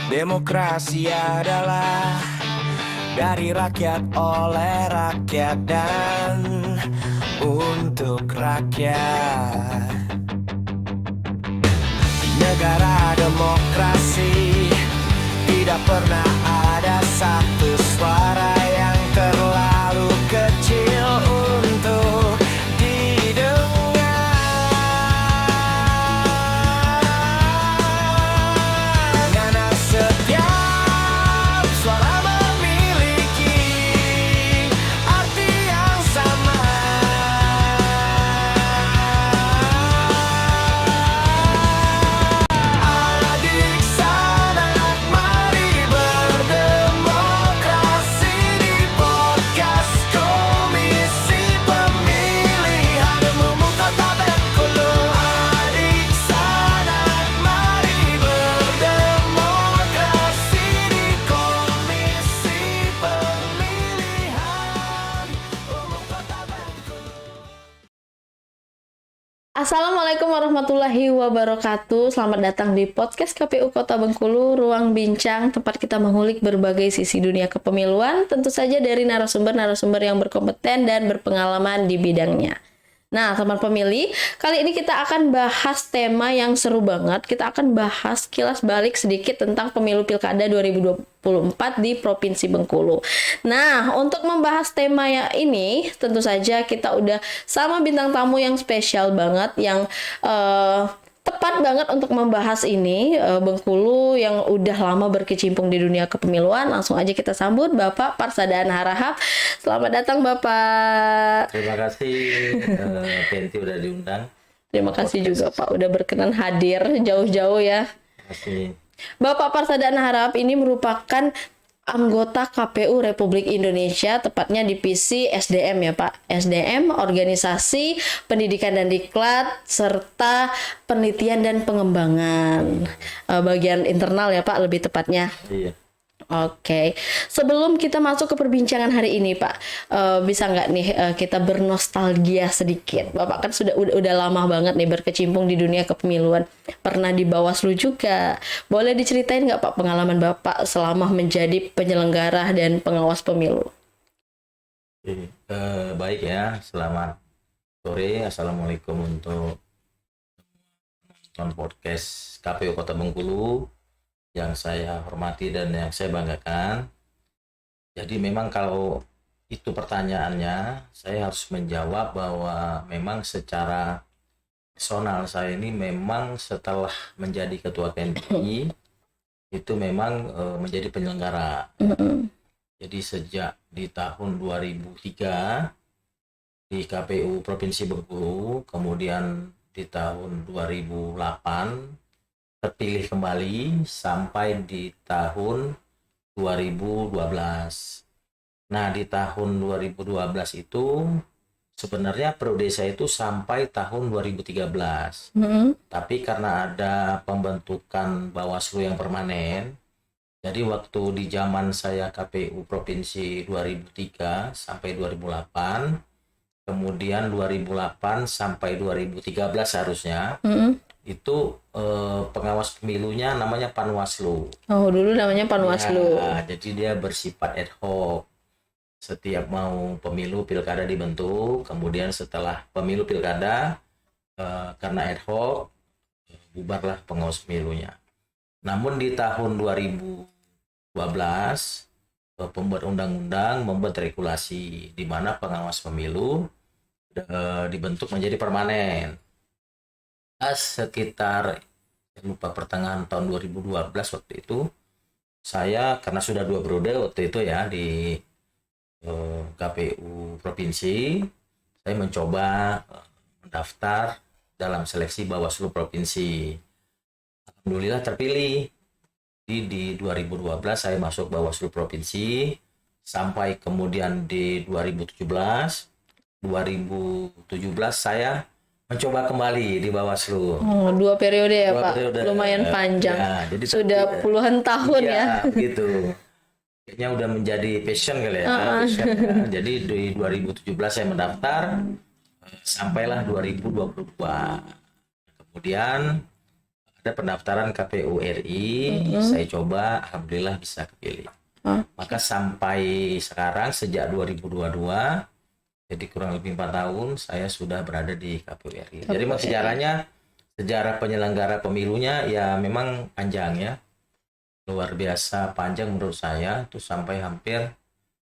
Demokrasi adalah dari rakyat, oleh rakyat, dan untuk rakyat. Negara demokrasi tidak pernah ada satu suara yang terlalu kecil untuk didengar. Karena setiap suara memiliki arti yang sama. Adik sanak, mari berdemokrasi di podcast Komisi Pemilihan Umum Kota Bengkulu. Adik sanak, mari berdemokrasi di Komisi Pemilihan Umum Kota Bengkulu. Assalamualaikum warahmatullahi wabarakatuh. Selamat datang di podcast KPU Kota Bengkulu, ruang bincang tempat kita mengulik berbagai sisi dunia kepemiluan, tentu saja dari narasumber-narasumber yang berkompeten dan berpengalaman di bidangnya. Nah, teman pemilih, kali ini kita akan bahas tema yang seru banget. Kita akan bahas kilas balik sedikit tentang pemilu Pilkada 2024 di Provinsi Bengkulu. Nah, untuk membahas tema ini, tentu saja kita udah sama bintang tamu yang spesial banget, yang tepat banget untuk membahas ini. Bengkulu yang udah lama berkecimpung di dunia kepemiluan. Langsung aja kita sambut Bapak Parsadaan Harahap. Selamat datang Bapak. Terima kasih Penti udah diundang. Terima kasih juga Pak udah berkenan hadir jauh-jauh ya. Terima kasih. Bapak Parsadaan Harahap ini merupakan anggota KPU Republik Indonesia, tepatnya divisi SDM ya Pak. SDM, Organisasi Pendidikan dan Diklat, serta Penelitian dan Pengembangan. Bagian internal ya Pak, lebih tepatnya. Iya. Oke, sebelum kita masuk ke perbincangan hari ini Pak, bisa nggak nih kita bernostalgia sedikit? Bapak kan udah lama banget nih berkecimpung di dunia kepemiluan, pernah di Bawaslu juga. Boleh diceritain nggak Pak pengalaman Bapak selama menjadi penyelenggara dan pengawas pemilu? Baik ya, selamat sore. Assalamualaikum untuk nonton podcast KPU Kota Bengkulu yang saya hormati dan yang saya banggakan. Jadi memang kalau itu pertanyaannya, saya harus menjawab bahwa memang secara personal saya ini memang setelah menjadi ketua KNPI itu memang menjadi penyelenggara. Jadi sejak di tahun 2003 di KPU Provinsi Bengkulu, kemudian di tahun 2008 terpilih kembali sampai di tahun 2012. Nah, di tahun 2012 itu sebenarnya periode saya itu sampai tahun 2013. Tapi karena ada pembentukan Bawaslu yang permanen, jadi waktu di zaman saya KPU Provinsi 2003 sampai 2008, kemudian 2008 sampai 2013 harusnya, itu pengawas pemilunya namanya Panwaslu. Oh, dulu namanya Panwaslu. Ya, jadi dia bersifat ad hoc. Setiap mau pemilu pilkada dibentuk, kemudian setelah pemilu pilkada karena ad hoc bubarlah pengawas pemilunya. Namun di tahun 2012 pembuat undang-undang membuat regulasi di mana pengawas pemilu dibentuk menjadi permanen. Sekitar lupa pertengahan tahun 2012 waktu itu saya karena sudah 2 periode waktu itu ya di KPU Provinsi, saya mencoba mendaftar dalam seleksi Bawaslu Provinsi. Alhamdulillah terpilih. Di 2012 saya masuk Bawaslu Provinsi sampai kemudian di 2017 saya mencoba kembali di Bawaslu. Oh, 2 periode ya 2 Pak, periode. lumayan panjang. Ya, jadi Sudah puluhan tahun ya. Gitu. Kayaknya udah menjadi passion kali ya. Passion, ya. Jadi di 2017 saya mendaftar sampailah 2022. Kemudian ada pendaftaran KPU RI, saya coba, alhamdulillah bisa kepilih. Maka sampai sekarang sejak 2022, jadi kurang lebih 4 tahun saya sudah berada di KPU RI. Jadi memang sejarah penyelenggara pemilunya ya memang panjang ya, luar biasa panjang menurut saya, itu sampai hampir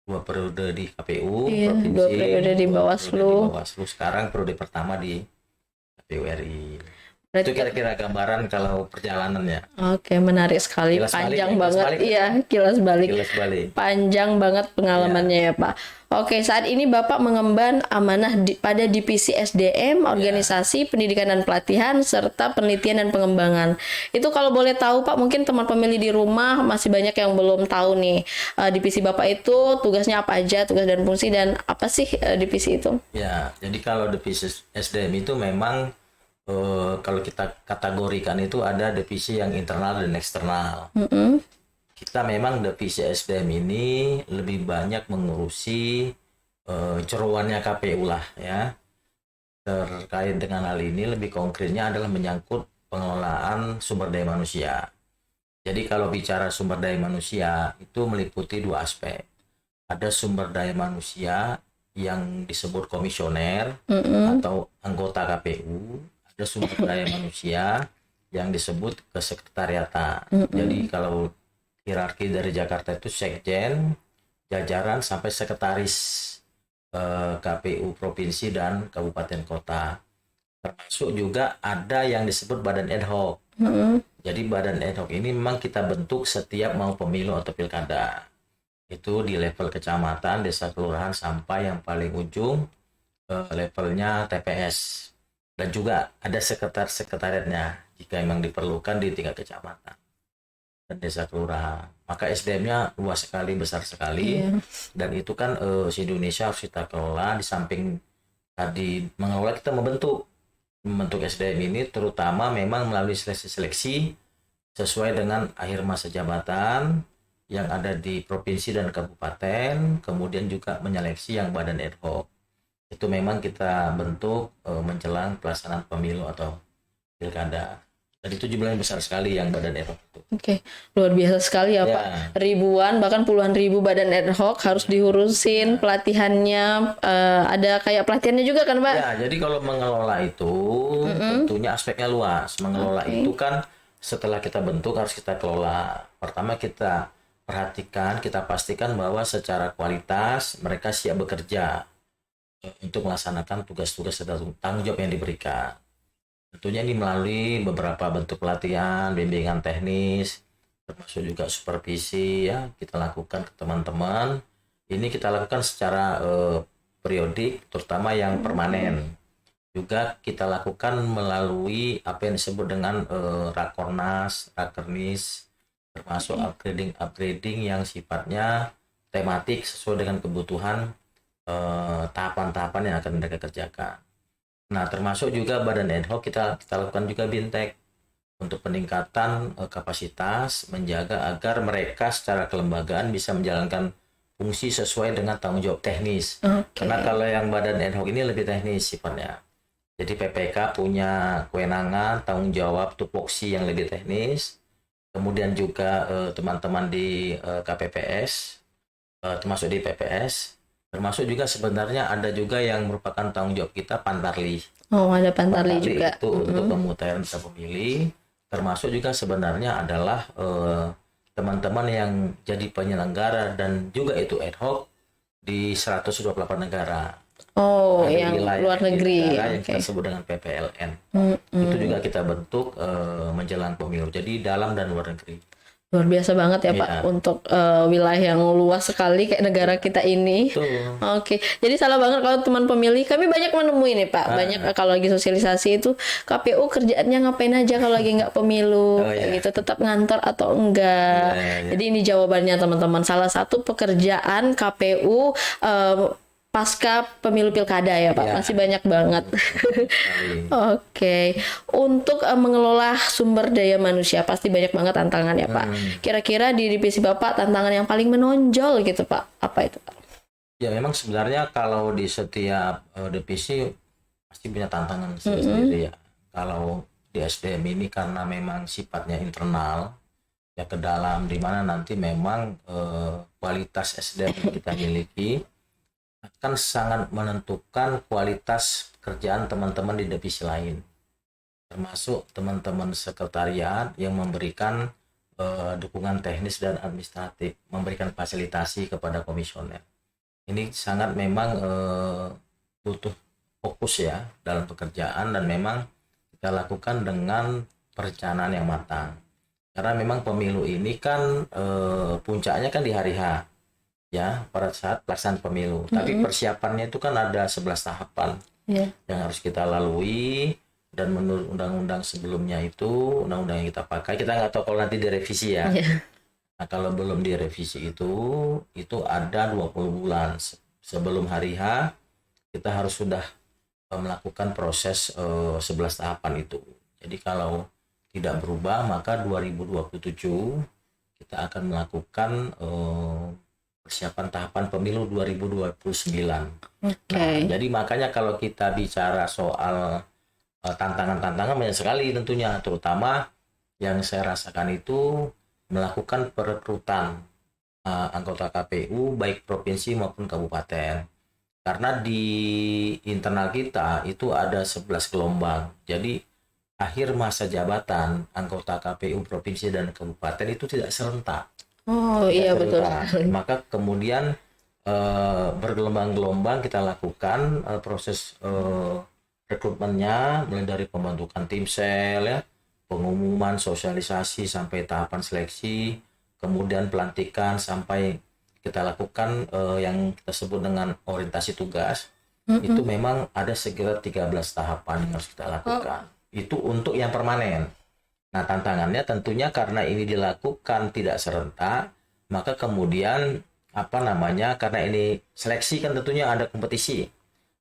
2 periode di KPU Iya, provinsi, 2 periode di 2 Bawaslu. periode di Bawaslu, sekarang periode pertama di KPU RI. Itu kira-kira gambaran kalau perjalanannya. Oke, menarik sekali. Kilas balik Panjang ya, kilas banget. balik ya. Iya, kilas balik. Kilas balik. Panjang banget pengalamannya ya, Pak. Oke, saat ini Bapak mengemban amanah pada Divisi SDM, Organisasi Pendidikan dan Pelatihan, serta Penelitian dan Pengembangan. Itu kalau boleh tahu Pak, mungkin teman pemilih di rumah masih banyak yang belum tahu nih. Divisi Bapak itu tugasnya apa aja, tugas dan fungsi, dan apa sih divisi itu? Ya, jadi kalau divisi SDM itu memang kalau kita kategorikan itu ada divisi yang internal dan eksternal. Kita memang divisi SDM ini lebih banyak mengurusi jeroannya KPU lah ya. Terkait dengan hal ini lebih konkretnya adalah menyangkut pengelolaan sumber daya manusia. Jadi kalau bicara sumber daya manusia itu meliputi 2 aspek. Ada sumber daya manusia yang disebut komisioner atau anggota KPU. Ada sumber daya manusia yang disebut kesekretariatan. Jadi kalau hierarki dari Jakarta itu sekjen, jajaran sampai sekretaris KPU provinsi dan kabupaten kota. Termasuk juga ada yang disebut badan ad hoc. Jadi badan ad hoc ini memang kita bentuk setiap mau pemilu atau pilkada. Itu di level kecamatan, desa, kelurahan, sampai yang paling ujung levelnya TPS. Dan juga ada sekretariatnya jika memang diperlukan di tingkat kecamatan dan desa, kelurahan. Maka SDM-nya luas sekali, besar sekali. Dan itu kan se-Indonesia harus kita kelola. Di samping tadi mengelola, kita membentuk SDM ini terutama memang melalui seleksi sesuai dengan akhir masa jabatan yang ada di provinsi dan kabupaten, kemudian juga menyeleksi yang badan ad hoc. Itu memang kita bentuk menjelang pelaksanaan pemilu atau pilkada. Dan itu jumlahnya besar sekali yang badan ad hoc itu. Oke, luar biasa sekali ya Pak. Ribuan bahkan puluhan ribu badan ad hoc harus diurusin, pelatihannya ada kayak pelatihannya juga kan Pak? Ya, jadi kalau mengelola itu tentunya aspeknya luas. Mengelola itu kan setelah kita bentuk harus kita kelola. Pertama kita perhatikan, kita pastikan bahwa secara kualitas mereka siap bekerja untuk melaksanakan tugas-tugas dan tanggung jawab yang diberikan. Tentunya ini melalui beberapa bentuk pelatihan, bimbingan teknis, termasuk juga supervisi ya kita lakukan ke teman-teman. Ini kita lakukan secara periodik, terutama yang permanen. Juga kita lakukan melalui apa yang disebut dengan rakornas, rakernis, termasuk upgrading yang sifatnya tematik sesuai dengan kebutuhan tahapan-tahapan yang akan mereka kerjakan. Nah, termasuk juga badan ad hoc kita lakukan juga bintek untuk peningkatan kapasitas, menjaga agar mereka secara kelembagaan bisa menjalankan fungsi sesuai dengan tanggung jawab teknis. Karena kalau yang badan ad hoc ini lebih teknis sifatnya. Jadi PPK punya kewenangan, tanggung jawab, tupoksi yang lebih teknis. Kemudian juga teman-teman di KPPS, termasuk di PPS, termasuk juga sebenarnya ada juga yang merupakan tanggung jawab kita Pantarli. Oh, ada Pantarli juga. Itu untuk pemutahiran data pemilih. Termasuk juga sebenarnya adalah teman-teman yang jadi penyelenggara dan juga itu ad hoc di 128 negara. Oh, Ada yang wilayah luar negeri. yang kita sebut dengan PPLN. Itu juga kita bentuk menjelang pemilu. Jadi dalam dan luar negeri. Luar biasa banget ya Pak untuk wilayah yang luas sekali kayak negara kita ini. Oke, jadi salah banget kalau teman pemilih. Kami banyak menemui nih Pak, banyak kalau lagi sosialisasi itu KPU kerjaannya ngapain aja kalau lagi nggak pemilu, kayak gitu, tetap ngantor atau enggak. Jadi ini jawabannya teman-teman. Salah satu pekerjaan KPU pasca pemilu pilkada ya Pak, masih banyak banget. Oke. Untuk mengelola sumber daya manusia pasti banyak banget tantangan ya Pak. Kira-kira di divisi Bapak tantangan yang paling menonjol gitu Pak, apa itu Pak? Ya memang sebenarnya kalau di setiap divisi pasti punya tantangan sendiri ya. Kalau di SDM ini karena memang sifatnya internal ya ke dalam, di mana nanti memang kualitas SDM yang kita miliki akan sangat menentukan kualitas pekerjaan teman-teman di divisi lain, termasuk teman-teman sekretariat yang memberikan dukungan teknis dan administratif, memberikan fasilitasi kepada komisioner. Ini sangat memang butuh fokus ya dalam pekerjaan, dan memang kita lakukan dengan perencanaan yang matang. Karena memang pemilu ini kan puncaknya kan di hari H ya, pada saat pelaksanaan pemilu. Tapi persiapannya itu kan ada 11 tahapan yang harus kita lalui, dan menurut undang-undang sebelumnya itu, undang-undang yang kita pakai, kita nggak tahu kalau nanti direvisi ya. Nah, kalau belum direvisi itu ada 20 bulan sebelum hari H kita harus sudah melakukan proses 11 tahapan itu. Jadi kalau tidak berubah, maka 2027 kita akan melakukan persiapan tahapan pemilu 2029. Nah, jadi makanya kalau kita bicara soal tantangan-tantangan banyak sekali tentunya, terutama yang saya rasakan itu melakukan perekrutan anggota KPU baik provinsi maupun kabupaten. Karena di internal kita itu ada 11 gelombang. Jadi akhir masa jabatan anggota KPU provinsi dan kabupaten itu tidak serentak. Oh iya betul. Maka kemudian bergelombang-gelombang kita lakukan proses rekrutmennya, mulai dari pembentukan tim sel ya, pengumuman, sosialisasi sampai tahapan seleksi, kemudian pelantikan sampai kita lakukan yang kita sebut dengan orientasi tugas. Itu memang ada sekitar 13 tahapan yang harus kita lakukan. Itu untuk yang permanen. Nah, tantangannya tentunya karena ini dilakukan tidak serentak, maka kemudian karena ini seleksi kan tentunya ada kompetisi.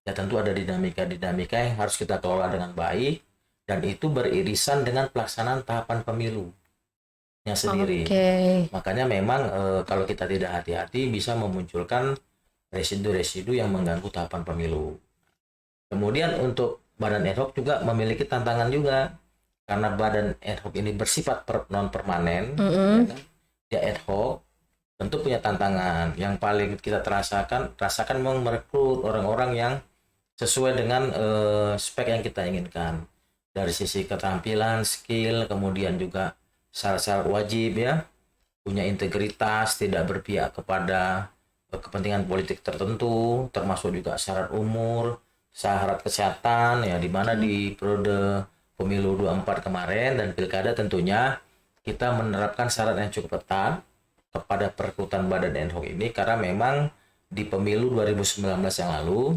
Ya tentu ada dinamika-dinamika yang harus kita kelola dengan baik, dan itu beririsan dengan pelaksanaan tahapan pemilunya sendiri. Makanya memang kalau kita tidak hati-hati bisa memunculkan residu-residu yang mengganggu tahapan pemilu. Kemudian untuk badan ad hoc juga memiliki tantangan juga, karena badan ad hoc ini bersifat non permanen, ya kan? Dia ad hoc, tentu punya tantangan. Yang paling kita rasakan memang merekrut orang-orang yang sesuai dengan spek yang kita inginkan, dari sisi keterampilan, skill, kemudian juga syarat-syarat wajib ya, punya integritas, tidak berpihak kepada kepentingan politik tertentu, termasuk juga syarat umur, syarat kesehatan ya, di mana di periode pemilu 24 kemarin dan pilkada tentunya kita menerapkan syarat yang cukup ketat kepada perekrutan badan ad hoc ini, karena memang di pemilu 2019 yang lalu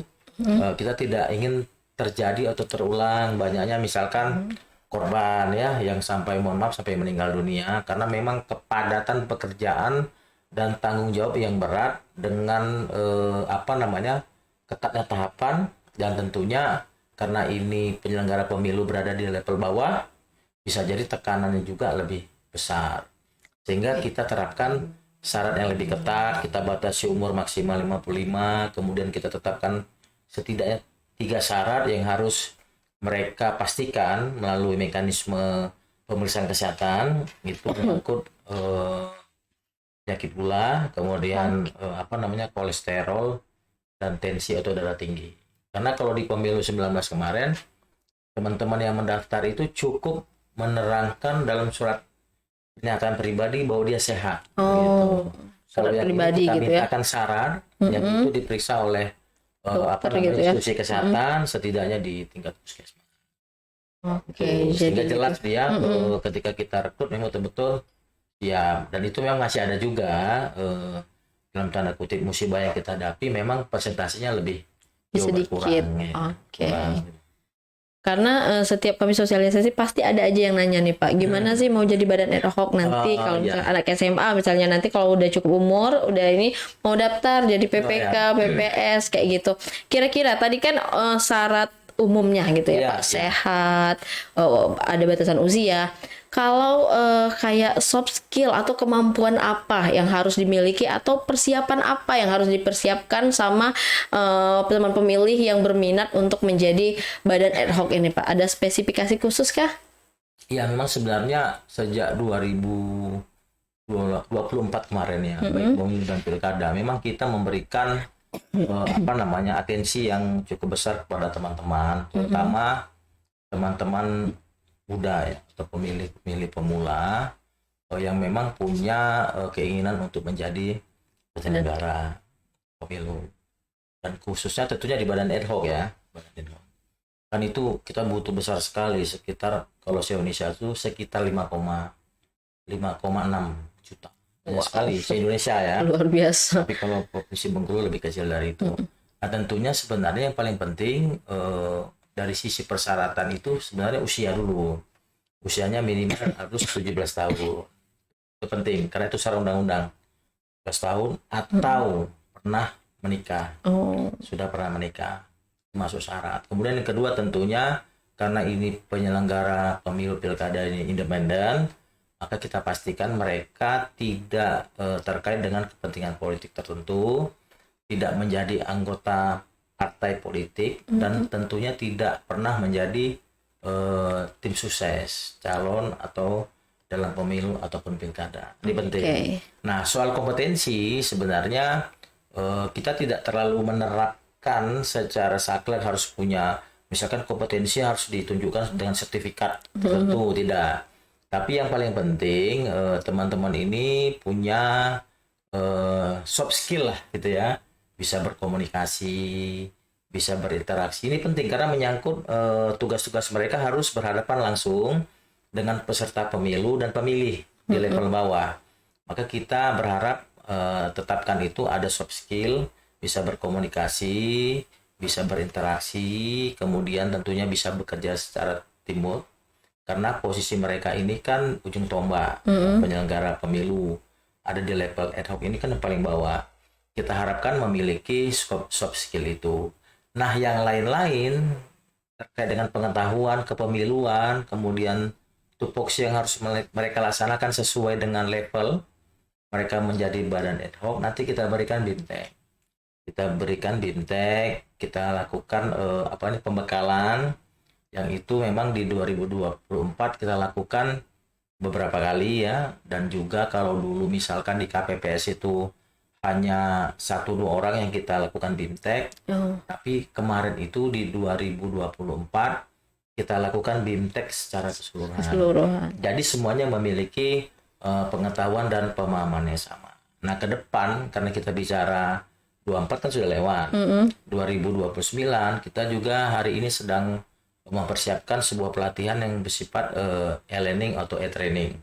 kita tidak ingin terjadi atau terulang banyaknya misalkan korban ya yang sampai sampai meninggal dunia, karena memang kepadatan pekerjaan dan tanggung jawab yang berat dengan ketatnya tahapan, dan tentunya karena ini penyelenggara pemilu berada di level bawah, bisa jadi tekanannya juga lebih besar, sehingga kita terapkan syarat yang lebih ketat. Kita batasi umur maksimal 55, kemudian kita tetapkan setidaknya 3 syarat yang harus mereka pastikan melalui mekanisme pemeriksaan kesehatan, itu menyangkut penyakit gula, kemudian kolesterol dan tensi atau darah tinggi. Karena kalau di pemilu 19 kemarin, teman-teman yang mendaftar itu cukup menerangkan dalam surat pernyataan pribadi bahwa dia sehat. Gitu. Surat pribadi kita gitu ya. mintakan syarat yang itu diperiksa oleh institusi kesehatan, setidaknya di tingkat puskesmas. Sehingga jelas dia ketika kita rekrut memang betul-betul siap, dan itu memang masih ada juga dalam tanda kutip musibah yang kita hadapi, memang persentasenya lebih sedikit. Kurang. Karena setiap kami sosialisasi pasti ada aja yang nanya nih Pak, gimana sih mau jadi badan ad hoc nanti kalau misalnya anak SMA misalnya, nanti kalau udah cukup umur, udah ini mau daftar jadi PPK, PPS kayak gitu. Kira-kira tadi kan syarat umumnya gitu ya Pak, sehat, ada batasan usia. Kalau kayak soft skill atau kemampuan apa yang harus dimiliki, atau persiapan apa yang harus dipersiapkan sama teman pemilih yang berminat untuk menjadi badan ad hoc ini Pak? Ada spesifikasi khusus kah? Ya memang sebenarnya sejak 2024 kemarin ya, baik pemilu dan pilkada, memang kita memberikan atensi yang cukup besar kepada teman-teman, terutama teman-teman muda ya, atau pemilih pemula yang memang punya keinginan untuk menjadi penyelenggara pemilu, dan khususnya tentunya di badan ad hoc ya, badan ad hoc. Kan itu kita butuh besar sekali, sekitar kalau se-Indonesia itu sekitar 5,6 juta. Banyak sekali se-Indonesia ya. Luar biasa. Tapi kalau Provinsi Bengkulu lebih kecil dari itu. Nah, tentunya sebenarnya yang paling penting dari sisi persyaratan itu sebenarnya usia dulu. Usianya minimal harus 17 tahun. Itu penting karena itu secara undang-undang. 17 tahun atau pernah menikah. Sudah pernah menikah, masuk syarat. Kemudian yang kedua tentunya karena ini penyelenggara pemilu pilkada ini independen, maka kita pastikan mereka tidak terkait dengan kepentingan politik tertentu, tidak menjadi anggota partai politik, dan tentunya tidak pernah menjadi tim sukses calon atau dalam pemilu ataupun pilkada. Ini penting. Nah, soal kompetensi sebenarnya kita tidak terlalu menerapkan secara saklek harus punya, misalkan kompetensi harus ditunjukkan dengan sertifikat tertentu, tidak. Tapi yang paling penting teman-teman ini punya soft skill lah gitu ya, bisa berkomunikasi, bisa berinteraksi. Ini penting karena menyangkut tugas-tugas mereka harus berhadapan langsung dengan peserta pemilu dan pemilih di level bawah. Maka kita berharap tetapkan itu ada soft skill, bisa berkomunikasi, bisa berinteraksi, kemudian tentunya bisa bekerja secara teamwork. Karena posisi mereka ini kan ujung tombak penyelenggara pemilu, ada di level ad hoc ini kan yang paling bawah. Kita harapkan memiliki soft skill itu. Nah, yang lain-lain terkait dengan pengetahuan kepemiluan, kemudian tupoksi yang harus mereka laksanakan sesuai dengan level mereka menjadi badan ad hoc, nanti kita berikan BIMTEK. Kita lakukan pembekalan yang itu memang di 2024 kita lakukan beberapa kali ya, dan juga kalau dulu misalkan di KPPS itu hanya 1-2 orang yang kita lakukan BIMTEK, tapi kemarin itu di 2024 kita lakukan BIMTEK secara keseluruhan. Jadi semuanya memiliki pengetahuan dan pemahaman yang sama. Nah, ke depan karena kita bicara 24 kan sudah lewat. 2029 kita juga hari ini sedang mempersiapkan sebuah pelatihan yang bersifat e-learning atau e-training.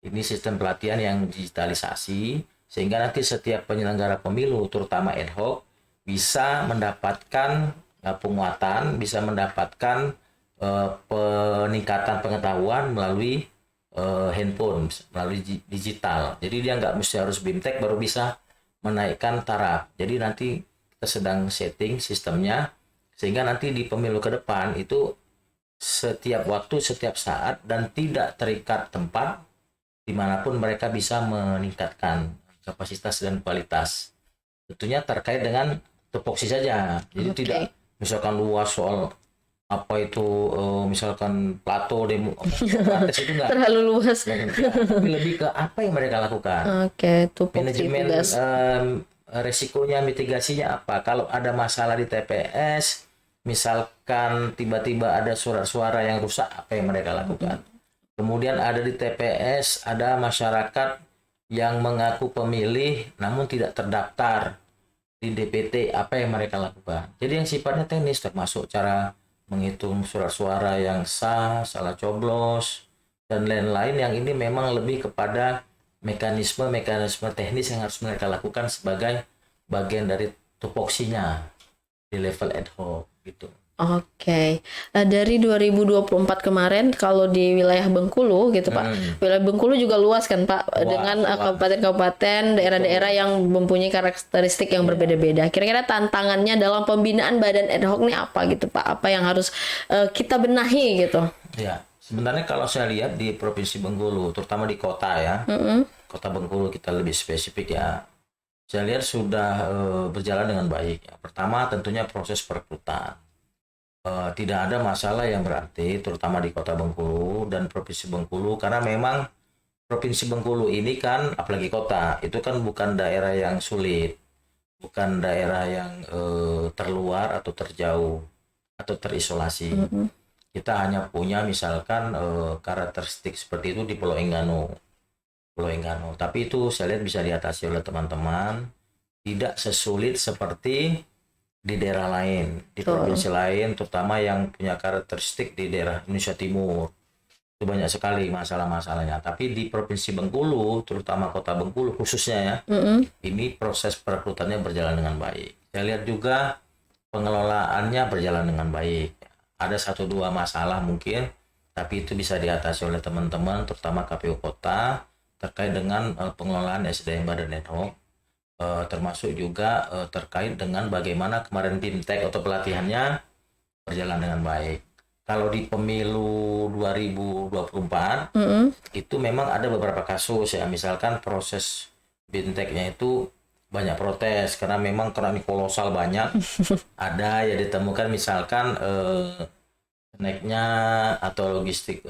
Ini sistem pelatihan yang digitalisasi sehingga nanti setiap penyelenggara pemilu terutama ad hoc bisa mendapatkan penguatan, bisa mendapatkan peningkatan pengetahuan melalui handphone, melalui digital. Jadi dia nggak mesti harus BIMTEK baru bisa menaikkan taraf. Jadi nanti kita sedang setting sistemnya sehingga nanti di pemilu ke depan itu setiap waktu, setiap saat, dan tidak terikat tempat, dimanapun mereka bisa meningkatkan kapasitas dan kualitas. Tentunya terkait dengan tupoksi saja. Jadi tidak misalkan luas soal apa itu misalkan plato demo itu enggak terlalu luas, tapi lebih ke apa yang mereka lakukan. Manajemen resikonya, mitigasinya apa. Kalau ada masalah di TPS, misalkan tiba-tiba ada surat-suara yang rusak, apa yang mereka lakukan. Kemudian ada di TPS ada masyarakat yang mengaku pemilih namun tidak terdaftar di DPT, apa yang mereka lakukan. Jadi yang sifatnya teknis termasuk cara menghitung surat suara yang sah, salah coblos, dan lain-lain, yang ini memang lebih kepada mekanisme teknis yang harus mereka lakukan sebagai bagian dari tupoksinya di level ad hoc gitu. Dari 2024 kemarin kalau di wilayah Bengkulu gitu Pak, wilayah Bengkulu juga luas kan Pak, dengan kabupaten-kabupaten, daerah-daerah yang mempunyai karakteristik yang berbeda-beda. Kira-kira tantangannya dalam pembinaan badan ad hoc ini apa gitu Pak? Apa yang harus kita benahi gitu? Ya, sebenarnya kalau saya lihat di Provinsi Bengkulu, terutama di kota ya, kota Bengkulu kita lebih spesifik ya, saya lihat sudah berjalan dengan baik. Ya. Pertama tentunya proses perekrutan. Tidak ada masalah yang berarti, terutama di kota Bengkulu dan Provinsi Bengkulu, karena memang Provinsi Bengkulu ini kan, apalagi kota, itu kan bukan daerah yang sulit, bukan daerah yang terluar atau terjauh atau terisolasi. Kita hanya punya misalkan karakteristik seperti itu di Pulau Enggano. Tapi itu saya lihat bisa diatasi oleh teman-teman, tidak sesulit seperti di daerah lain, di provinsi lain, terutama yang punya karakteristik di daerah Indonesia Timur. Itu banyak sekali masalah-masalahnya. Tapi di Provinsi Bengkulu, terutama Kota Bengkulu khususnya ya, ini proses perekrutannya berjalan dengan baik. Saya lihat juga pengelolaannya berjalan dengan baik. Ada 1-2 masalah mungkin, tapi itu bisa diatasi oleh teman-teman, terutama KPU Kota, terkait dengan pengelolaan SDM Badan ad hoc, termasuk juga terkait dengan bagaimana kemarin BIMTEK atau pelatihannya berjalan dengan baik. Kalau di pemilu 2024 itu memang ada beberapa kasus ya, misalkan proses BIMTEK-nya itu banyak protes karena memang ini kolosal banyak. Ada ya ditemukan misalkan naiknya atau logistik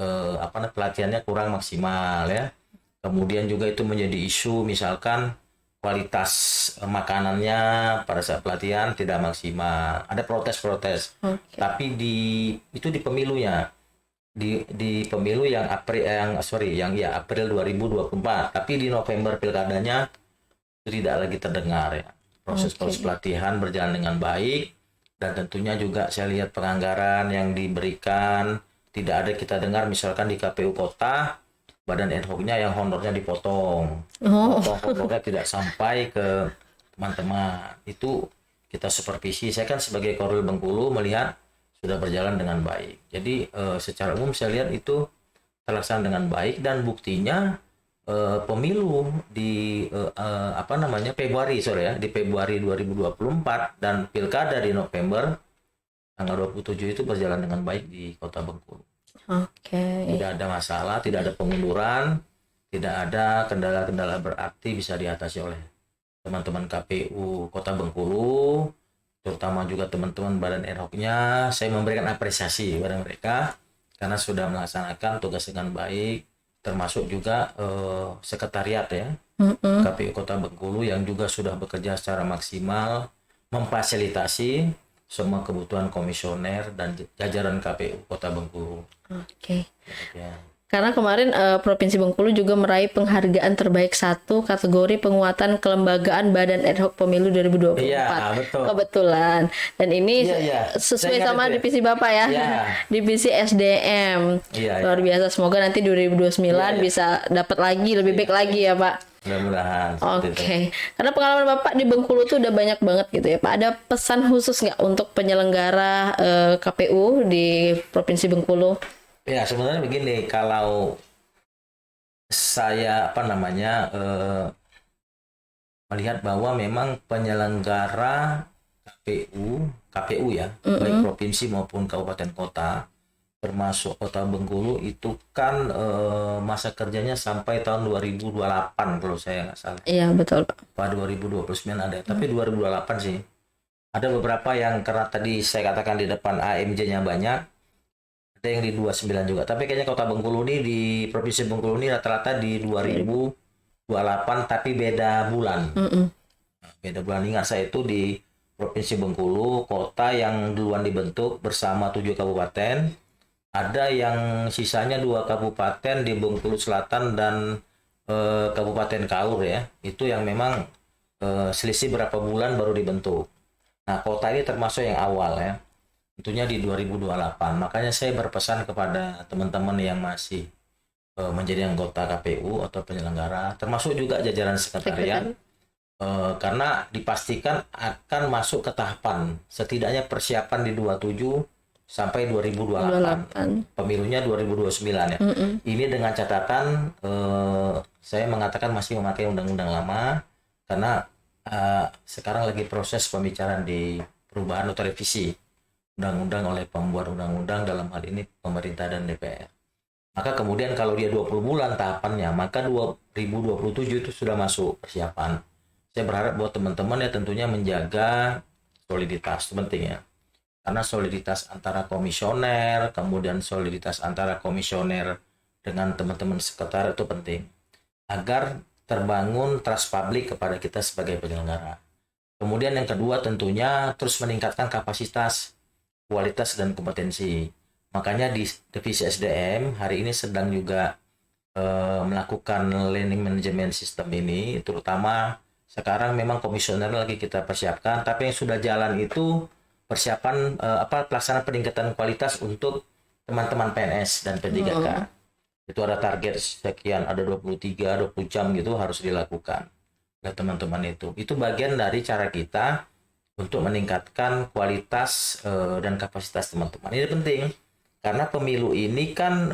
pelatihannya kurang maksimal ya. Kemudian juga itu menjadi isu misalkan kualitas makanannya pada saat pelatihan tidak maksimal. Ada protes-protes. Tapi itu di pemilunya. Di pemilu yang April 2024. Tapi di November pilkadanya itu tidak lagi terdengar ya. Proses pelatihan berjalan dengan baik, dan tentunya juga saya lihat penganggaran yang diberikan tidak ada kita dengar misalkan di KPU Kota Badan ad hoc-nya yang honornya dipotong. Honornya tidak sampai ke teman-teman. Itu kita supervisi. Saya kan sebagai Korwil Bengkulu melihat sudah berjalan dengan baik. Jadi secara umum saya lihat itu terlaksana dengan baik, dan buktinya pemilu di Februari 2024 dan pilkada di November tanggal 27 itu berjalan dengan baik di Kota Bengkulu. Tidak ada masalah, tidak ada pengunduran, tidak ada kendala-kendala berarti, bisa diatasi oleh teman-teman KPU Kota Bengkulu, terutama juga teman-teman Badan ad hoc-nya. Saya memberikan apresiasi kepada mereka karena sudah melaksanakan tugas dengan baik, termasuk juga sekretariat ya KPU Kota Bengkulu yang juga sudah bekerja secara maksimal memfasilitasi semua kebutuhan komisioner dan jajaran KPU Kota Bengkulu. Ya. Karena kemarin Provinsi Bengkulu juga meraih penghargaan terbaik 1 kategori penguatan kelembagaan Badan ad hoc Pemilu 2024. Iya, betul. Kebetulan. Dan ini Iya. sesuai sama divisi Bapak ya. Iya. Divisi SDM. Iya. Luar biasa. Semoga nanti 2029 bisa dapat lagi, lebih baik lagi ya, Pak. Mudah-mudahan. Karena pengalaman Bapak di Bengkulu tuh udah banyak banget gitu ya, Pak. Ada pesan khusus nggak untuk penyelenggara KPU di Provinsi Bengkulu? Ya, sebenarnya begini, kalau saya melihat bahwa memang penyelenggara KPU ya, baik provinsi maupun kabupaten kota, termasuk Kota Bengkulu itu kan masa kerjanya sampai tahun 2028 kalau saya nggak salah. Iya, betul, Pak. 2029 ada, tapi 2028 sih. Ada beberapa yang karena tadi saya katakan di depan AMJ-nya banyak, ada yang di 29 juga. Tapi kayaknya Kota Bengkulu ini di Provinsi Bengkulu ini rata-rata di 2028, tapi beda bulan. Beda bulan. Ingat saya itu di Provinsi Bengkulu, kota yang duluan dibentuk bersama 7 kabupaten. Ada yang sisanya 2 kabupaten di Bengkulu Selatan dan Kabupaten Kaur ya. Itu yang memang selisih berapa bulan baru dibentuk. Nah, kota ini termasuk yang awal ya. Tentunya di 2028. Makanya saya berpesan kepada teman-teman yang masih menjadi anggota KPU atau penyelenggara, termasuk juga jajaran sekretariat, karena dipastikan akan masuk ke tahapan setidaknya persiapan di 27 sampai 2028. Pemilunya 2029 ya. Ini dengan catatan saya mengatakan masih memakai undang-undang lama karena sekarang lagi proses pembicaraan di perubahan atau revisi undang-undang oleh pembuat undang-undang, dalam hal ini pemerintah dan DPR. Maka kemudian kalau dia 20 bulan tahapannya, maka 2027 itu sudah masuk persiapan. Saya berharap buat teman-teman ya tentunya menjaga soliditas, itu penting ya. Karena soliditas antara komisioner, kemudian soliditas antara komisioner dengan teman-teman sekretariat itu penting agar terbangun trust publik kepada kita sebagai penyelenggara. Kemudian yang kedua tentunya terus meningkatkan kapasitas, kualitas dan kompetensi. Makanya di divisi SDM hari ini sedang juga melakukan learning management system ini, terutama sekarang memang komisioner lagi kita persiapkan, tapi yang sudah jalan itu persiapan pelaksanaan peningkatan kualitas untuk teman-teman PNS dan P3K. Itu ada target sekian, ada 23, 20 jam gitu harus dilakukan oleh teman-teman itu. Itu bagian dari cara kita untuk meningkatkan kualitas dan kapasitas teman-teman. Ini penting karena pemilu ini kan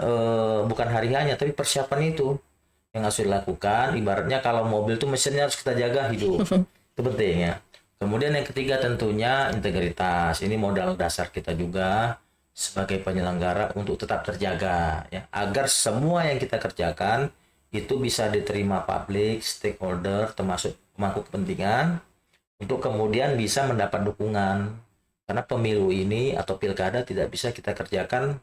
bukan hari hanya, tapi persiapan itu yang harus dilakukan. Ibaratnya kalau mobil itu mesinnya harus kita jaga hidup. Itu penting ya. Kemudian yang ketiga tentunya integritas. Ini modal dasar kita juga sebagai penyelenggara untuk tetap terjaga ya, agar semua yang kita kerjakan itu bisa diterima publik, stakeholder, termasuk pemangku kepentingan, untuk kemudian bisa mendapat dukungan. Karena pemilu ini atau pilkada tidak bisa kita kerjakan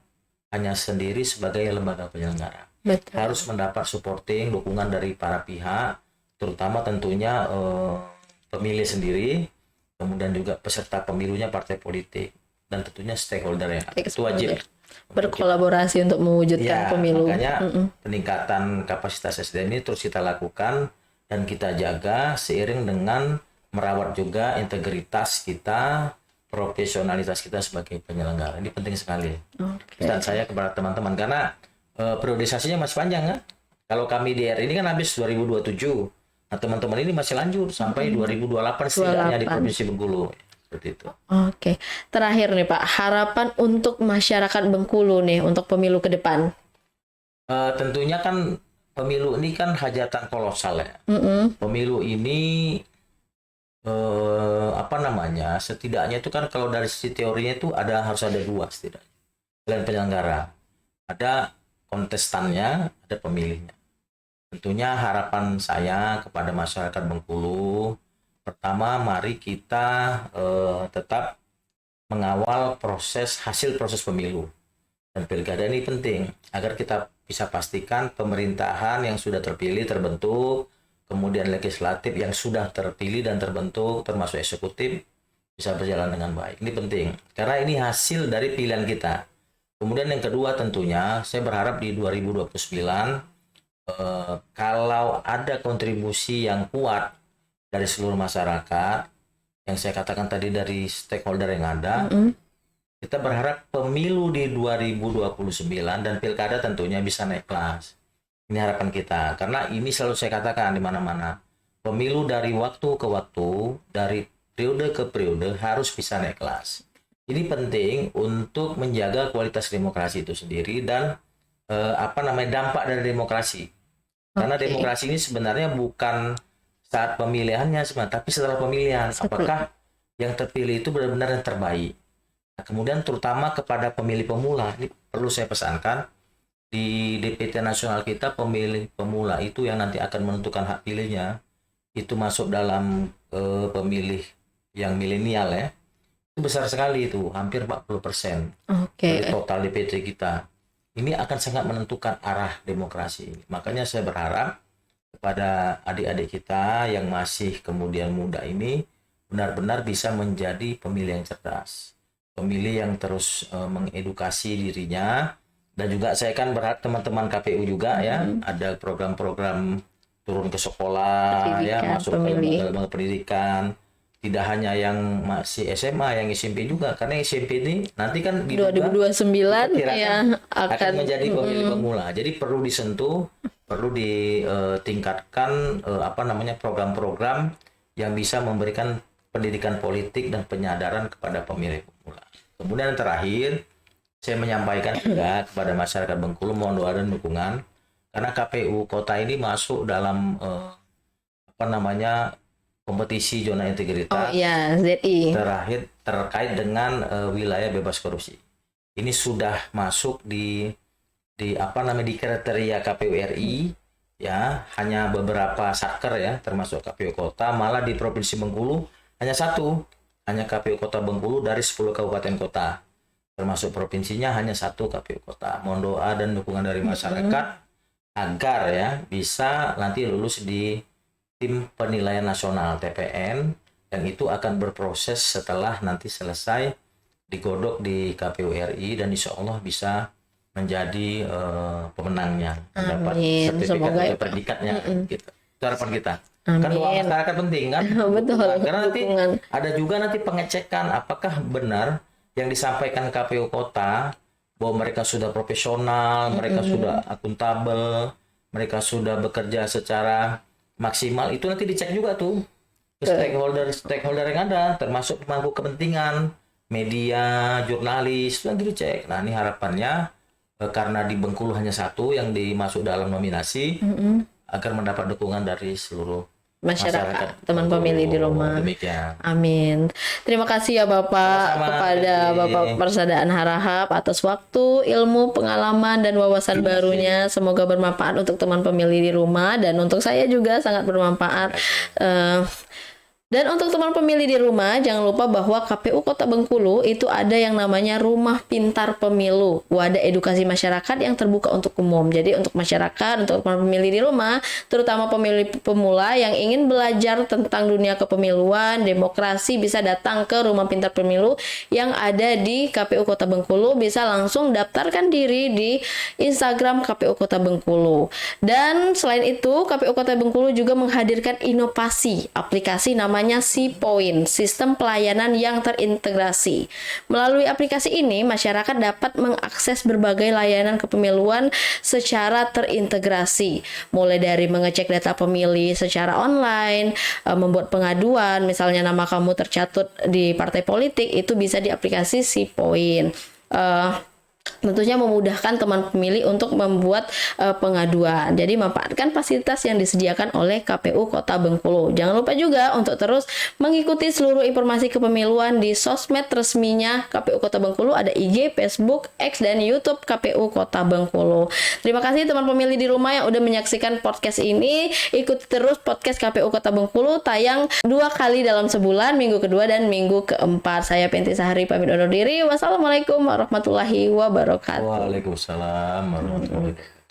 hanya sendiri sebagai lembaga penyelenggara. Betul. Harus mendapat supporting, dukungan dari para pihak, terutama tentunya pemilih sendiri, kemudian juga peserta pemilunya partai politik, dan tentunya stakeholder ya. Itu wajib berkolaborasi untuk mewujudkan ya, pemilu. Makanya peningkatan kapasitas SDM ini terus kita lakukan dan kita jaga seiring dengan merawat juga integritas kita, profesionalitas kita sebagai penyelenggara. Ini penting sekali. Pesan saya kepada teman-teman karena periodisasinya masih panjang kan. Kalau kami di RI ini kan habis 2027. Nah, teman-teman ini masih lanjut sampai 2028 setidaknya di Provinsi Bengkulu. Seperti itu. Oke. Terakhir nih Pak, harapan untuk masyarakat Bengkulu nih untuk pemilu ke depan. Tentunya kan pemilu ini kan hajatan kolosal ya. Pemilu ini setidaknya itu kan kalau dari sisi teorinya itu harus ada dua setidaknya. Selain penyelenggara, ada kontestannya, ada pemilihnya. Tentunya harapan saya kepada masyarakat Bengkulu, pertama mari kita tetap mengawal hasil proses pemilu dan pilkada ini penting agar kita bisa pastikan pemerintahan yang sudah terpilih terbentuk, kemudian legislatif yang sudah terpilih dan terbentuk termasuk eksekutif bisa berjalan dengan baik. Ini penting karena ini hasil dari pilihan kita. Kemudian yang kedua tentunya saya berharap di 2029 kalau ada kontribusi yang kuat dari seluruh masyarakat, yang saya katakan tadi dari stakeholder yang ada, kita berharap pemilu di 2029 dan pilkada tentunya bisa naik kelas. Ini harapan kita, karena ini selalu saya katakan di mana-mana, pemilu dari waktu ke waktu, dari periode ke periode harus bisa naik kelas. Ini penting untuk menjaga kualitas demokrasi itu sendiri dan dampak dari demokrasi. Karena demokrasi ini sebenarnya bukan saat pemilihannya sebenarnya, tapi setelah pemilihan. Apakah yang terpilih itu benar-benar yang terbaik? Nah, kemudian terutama kepada pemilih pemula, ini perlu saya pesankan, di DPT nasional kita pemilih pemula itu yang nanti akan menentukan hak pilihnya, itu masuk dalam pemilih yang milenial ya. Itu besar sekali itu, hampir 40% dari total DPT kita. Ini akan sangat menentukan arah demokrasi. Makanya saya berharap kepada adik-adik kita yang masih kemudian muda ini benar-benar bisa menjadi pemilih yang cerdas. Pemilih yang terus mengedukasi dirinya. Dan juga saya kan berharap teman-teman KPU juga ya, ada program-program turun ke sekolah, masuk ke lembaga pendidikan. Tidak hanya yang masih SMA, yang SMP juga, karena SMP ini nanti kan di 2029 ya akan menjadi pemilih pemula. Jadi perlu disentuh, perlu ditingkatkan program-program yang bisa memberikan pendidikan politik dan penyadaran kepada pemilih pemula. Kemudian yang terakhir, saya menyampaikan juga kepada masyarakat Bengkulu mohon doa dan dukungan karena KPU kota ini masuk dalam kompetisi zona integritas ZI terakhir terkait dengan wilayah bebas korupsi. Ini sudah masuk di kriteria KPU RI ya, hanya beberapa satker ya termasuk KPU kota, malah di Provinsi Bengkulu hanya KPU Kota Bengkulu dari 10 kabupaten kota. Termasuk provinsinya hanya 1 KPU kota. Mohon doa dan dukungan dari masyarakat agar ya bisa nanti lulus di tim penilaian nasional TPN, yang itu akan berproses setelah nanti selesai digodok di KPU RI, dan insya Allah bisa menjadi pemenangnya, mendapat Amin. sertifikat Semoga ya, atau Pak. predikatnya gitu. Itu harapan kita. Amin. Kan doa masyarakat penting kan? Betul, Karena nanti dukungan. ada juga nanti pengecekan apakah benar yang disampaikan KPU Kota bahwa mereka sudah profesional, mereka sudah akuntabel, mereka sudah bekerja secara maksimal. Itu nanti dicek juga tuh ke stakeholder yang ada, termasuk pemangku kepentingan, media, jurnalis, nanti dicek. Nah, ini harapannya karena di Bengkulu hanya satu yang dimasuk dalam nominasi, agar mendapat dukungan dari seluruh Masyarakat, teman Bengkulu. pemilih di rumah. Demikian. Amin. Terima kasih ya Bapak, Sama-sama, kepada Desi. Bapak Persadaan Harahap atas waktu, ilmu, pengalaman, dan wawasan barunya. Semoga bermanfaat untuk teman pemilih di rumah, dan untuk saya juga sangat bermanfaat. Dan untuk teman pemilih di rumah, jangan lupa bahwa KPU Kota Bengkulu itu ada yang namanya Rumah Pintar Pemilu, wadah edukasi masyarakat yang terbuka untuk umum. Jadi untuk masyarakat, untuk teman pemilih di rumah, terutama pemilih pemula yang ingin belajar tentang dunia kepemiluan, demokrasi, bisa datang ke Rumah Pintar Pemilu yang ada di KPU Kota Bengkulu. Bisa langsung daftarkan diri di Instagram KPU Kota Bengkulu. Dan selain itu, KPU Kota Bengkulu juga menghadirkan inovasi aplikasi namanya SeaPoint, sistem pelayanan yang terintegrasi. Melalui aplikasi ini, masyarakat dapat mengakses berbagai layanan kepemiluan secara terintegrasi, mulai dari mengecek data pemilih secara online, membuat pengaduan, misalnya nama kamu tercatut di partai politik, itu bisa di aplikasi SeaPoint. Tentunya memudahkan teman pemilih untuk membuat pengaduan. Jadi manfaatkan fasilitas yang disediakan oleh KPU Kota Bengkulu. Jangan lupa juga untuk terus mengikuti seluruh informasi kepemiluan di sosmed resminya KPU Kota Bengkulu. Ada IG, Facebook, X, dan YouTube KPU Kota Bengkulu. Terima kasih teman pemilih di rumah yang udah menyaksikan podcast ini. Ikuti terus podcast KPU Kota Bengkulu, tayang 2 kali dalam sebulan, minggu kedua dan minggu keempat. Saya Penti Sahari pamit undur diri. Wassalamualaikum warahmatullahi wabarakatuh. Waalaikumsalam warahmatullahi wabarakatuh.